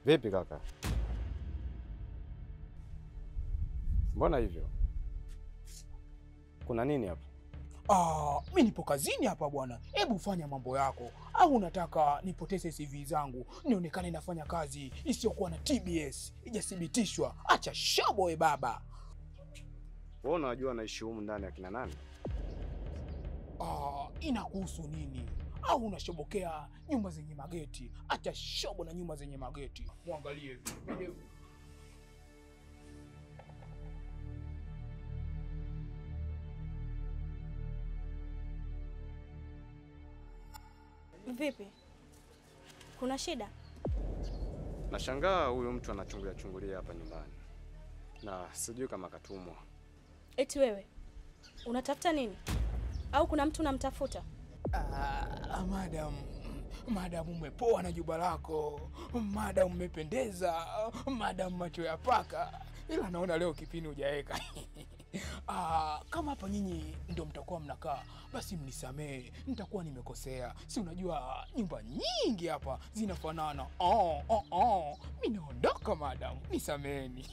Vipi kaka? Mbona hivyo? Kuna nini hapa? Mimi nipo kazini hapa bwana. Hebu fanya mambo yako. Au unataka nipoteze CV zangu nionekane nafanya kazi isiyokuwa na TBS, ijathibitishwa? Acha shabo we baba. Wewe unajua naishi humu ndani akina nani? Inakuhusu nini? Au unashobokea nyumba zenye mageti? Acha shobo na nyumba zenye mageti. Muangalie hivi. Vipi? Kuna shida? Nashangaa huyu mtu anachungulia hapa nyumbani. Na sijui kama katumwa. Eti wewe unatafuta nini? Au kuna mtu unamtafuta? Madam umepoa na juba lako. Madam umependeza. Madam macho ya paka. Ila naona leo kipini hujaeka. Kama hapa nyinyi ndio mtakuwa mnakaa, basi mnisamee, nitakuwa nimekosea. Si unajua nyumba nyingi hapa zinafanana. Mimi naondoka madam, nisameeni.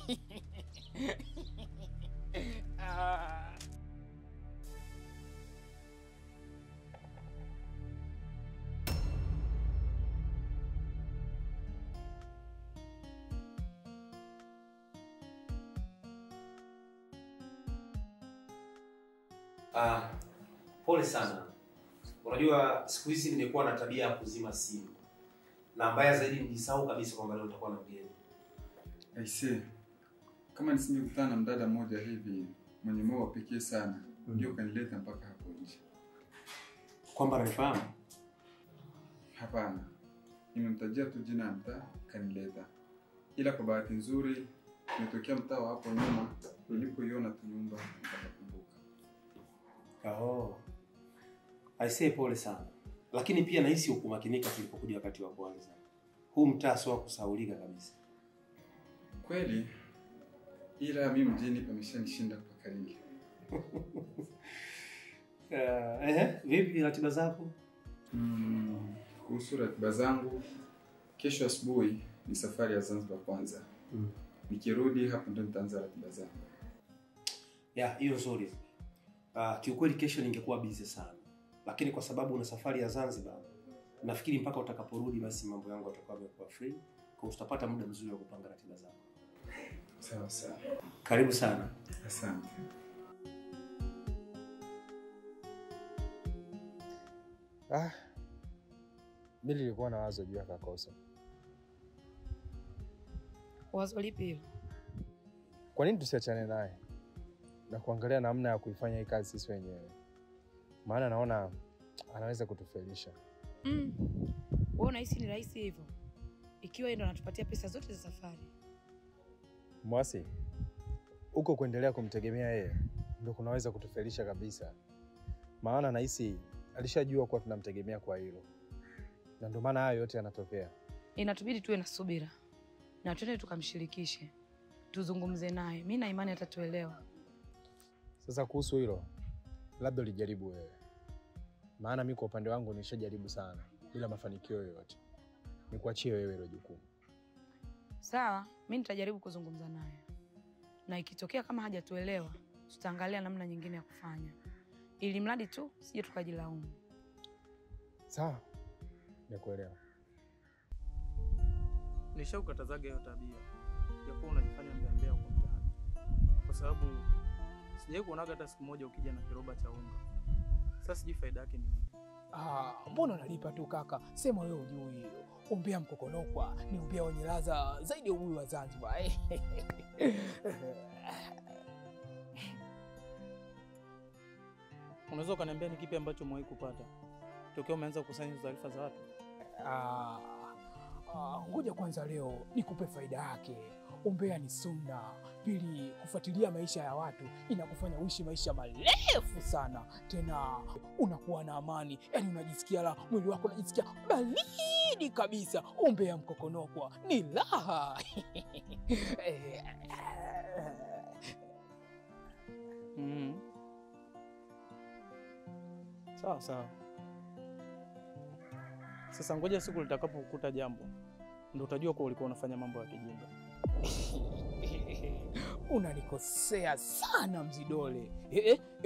Pole sana. Unajua siku hizi nimekuwa na tabia ya kuzima simu. Na mbaya zaidi nijisahau kabisa kwamba leo nitakuwa na mgeni. Aisee. Kama nisingekutana na mdada mmoja hivi mwenye moyo pekee sana, ndio kanileta mpaka hapo nje. Kwamba ananifahamu? Hapana. Nimemtajia tu jina mtaa kanileta. Ila kwa bahati nzuri nimetokea mtaa hapo nyuma, nilipoiona tu nyumba nikakumbuka. Aisee, pole sana. Lakini pia nahisi ukumakinika tulipokuja wakati wa kwanza. Huu mtaa sio kusahaulika kabisa. Kweli, ila mimi mjini pameshanishinda kwa karibu. Vipi ratiba zako? Kuhusu ratiba zangu, kesho asubuhi ni safari ya Zanzibar kwanza. Nikirudi hapo ndo nitaanza ratiba zangu. Hiyo nzuri. Kiukweli kesho ningekuwa busy sana. Lakini kwa sababu una safari ya Zanzibar, nafikiri mpaka utakaporudi basi mambo yangu yatakuwa yamekuwa free. Kwa utapata muda mzuri wa kupanga ratiba zako. Sawa sawa. Karibu sana. Asante. Mimi nilikuwa na wazo juu ya Kakoso. Wazo lipi hilo? Kwa nini tusiachane naye na kuangalia namna ya kuifanya hii kazi sisi wenyewe? Maana naona anaweza kutufelisha. Wewe unahisi ni rahisi hivyo? Ikiwa yeye ndo anatupatia pesa zote za safari. Mwasi, uko kuendelea kumtegemea yeye ndio kunaweza kutufelisha kabisa. Maana nahisi alishajua kuwa tunamtegemea kwa hilo. Na ndio maana hayo yote yanatokea. Inatubidi tuwe na subira. Na twende tukamshirikishe. Tuzungumze naye. Mimi na imani atatuelewa. Sasa kuhusu hilo, labda ulijaribu wewe. Maana mimi kwa upande wangu nishajaribu sana bila mafanikio yoyote. Nikuachie wewe hilo jukumu. Sawa, mimi nitajaribu kuzungumza naye. Na ikitokea kama hajatuelewa, tutaangalia namna nyingine ya kufanya. Ili mradi tu sije tukajilaumu. Sawa. Nakuelewa. Nishakukatazaga hiyo tabia ya kuwa unajifanya mbea kwa mtaani. Kwa sababu sijawahi kuonaga hata siku moja ukija na kiroba cha unga. Sasa sijui faida yake ni nini. Mbona unalipa tu kaka? Sema wewe hujui. Umbea mkokonokwa ni umbea wenye ladha zaidi ya ubuyu wa Zanzibar. Unaweza kuniambia ni kipi ambacho umewahi kupata tokea umeanza kukusanya taarifa za watu? Ngoja kwanza leo nikupe faida yake. Umbea ni sunna. Pili, kufuatilia maisha ya watu inakufanya uishi maisha marefu sana. Tena unakuwa na amani. Yaani unajisikia mwili wako unajisikia baridi kabisa. Umbea mkokonokwa ni raha. Sawa. Sasa ngoja siku litakapokukuta jambo ndio utajua kwa ulikuwa unafanya mambo ya kijinga. Unanikosea sana Mzidole.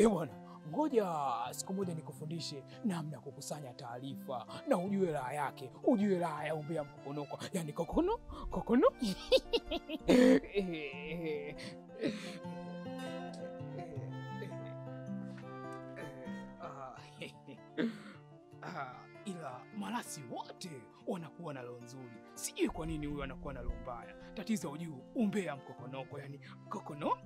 Bwana, ngoja siku moja nikufundishe namna kukusanya taarifa na ujue raha yake, ujue raha ya umbea mkokonoko, yani kokono. Ila malasi wote wanakuwa na roho nzuri. Sijui kwa nini huyu anakuwa na roho mbaya. Tatizo ujue umbea mkokonoko, yani kokono.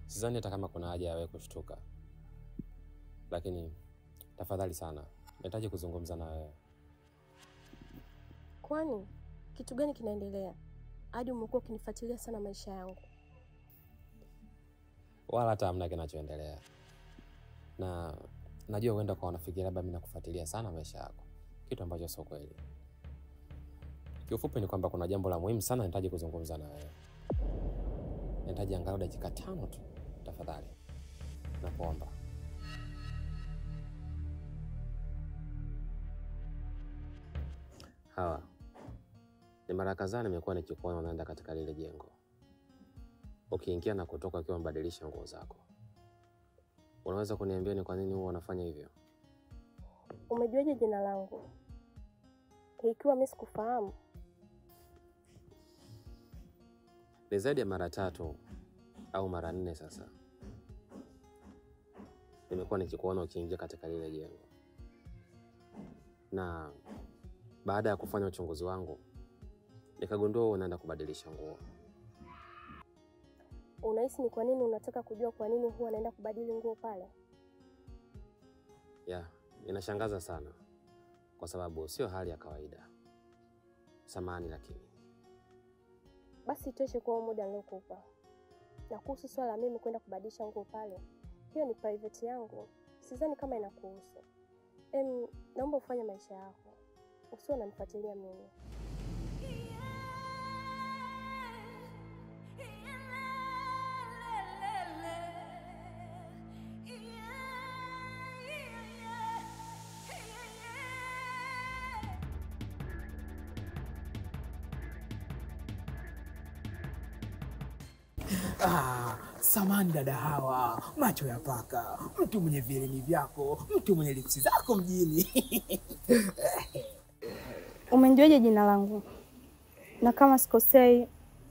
Sidhani hata kama kuna haja ya wewe kushtuka. Lakini tafadhali sana, nahitaji kuzungumza na wewe. Kwani kitu gani kinaendelea? Hadi umekuwa ukinifuatilia sana maisha yangu. Wala hata hamna kinachoendelea. Na najua uenda kwa unafikiria labda mimi nakufuatilia sana maisha yako. Kitu ambacho sio kweli. Kiufupi ni kwamba kuna jambo la muhimu sana nahitaji kuzungumza na wewe. Nahitaji angalau dakika 5 tu. Tafadhali. Nakuomba. Hawa. Ni mara kadhaa nimekuwa nikikuona unaenda katika lile jengo. Ukiingia na kutoka ukiwa mbadilisha nguo zako. Unaweza kuniambia ni kwa nini huwa unafanya hivyo? Umejuaje jina langu? Ikiwa mimi sikufahamu. Ni zaidi ya mara 3 au mara 4 sasa. Nimekuwa nikikuona ukiingia katika lile jengo. Na baada ya kufanya uchunguzi wangu, nikagundua unaenda kubadilisha nguo. Unahisi ni kwa nini unataka kujua kwa nini huwa anaenda kubadili nguo pale? Ya, inashangaza sana. Kwa sababu sio hali ya kawaida. Samahani lakini. Basi itoshe kwa muda nilokupa. Na kuhusu swala mimi kwenda kubadilisha nguo pale, hiyo ni private yangu. Sidhani kama inakuhusu. Naomba ufanye maisha yako. Usiwe unanifuatilia mimi. Samani dada Hawa, macho ya paka, mtu mwenye vilemi vyako, mtu mwenye lipsi zako mjini. Umejuaje jina langu? Na kama sikosei,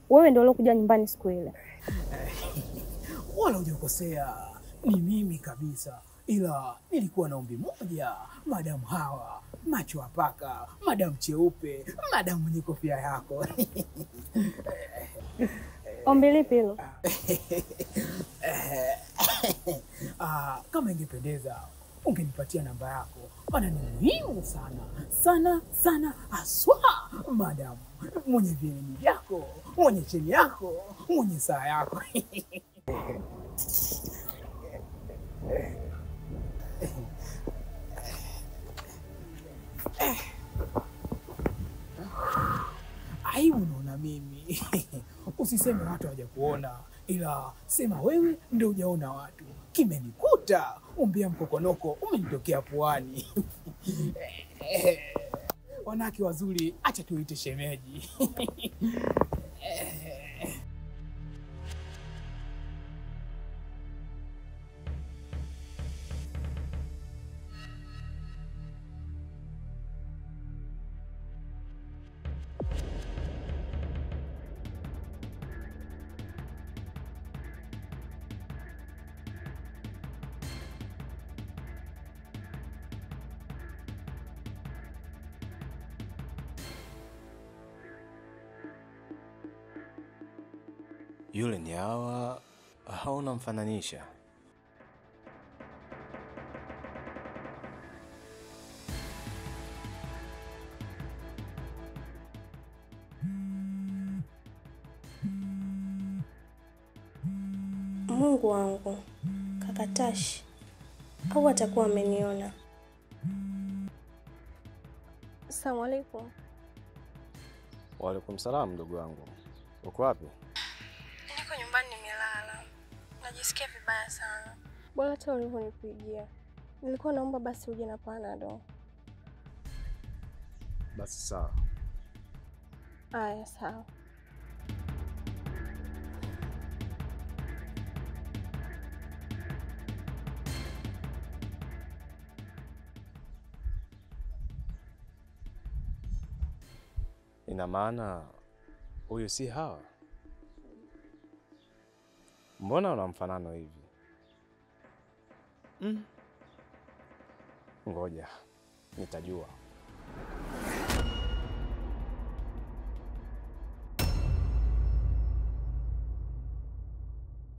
wewe ndio uliokuja nyumbani siku ile. Wala hujakosea, ni mimi kabisa. Ila nilikuwa na ombi moja, Madam Hawa, macho ya paka, Madam Cheupe, Madam mwenye kofia yako. Ombi lipi hilo? Kama ingependeza, ungenipatia namba yako. Maana ni muhimu sana aswa, Madam mwenye vilemi vyako, mwenye cheni yako, mwenye saa yako. Aibu unaona mimi. Usiseme watu hawajakuona, ila sema wewe ndio hujaona watu. Kimenikuta, umbea mkokonoko umenitokea puani. Wanawake wazuri, acha tuite shemeji. Yule ni Hawa, hauna mfananisha. Mungu wangu, kaka Tash, au atakuwa ameniona. Asalamu alaykum. Wa alaykum salaam ndugu wangu. Uko wapi? Najisikia vibaya sana. Bora hata ulivyonipigia. Nilikuwa naomba basi uje na Panadol. Basi sawa. Aya, sawa. Ina maana huyu si Hawa? Mbona una mfanano hivi? Ngoja, nitajua.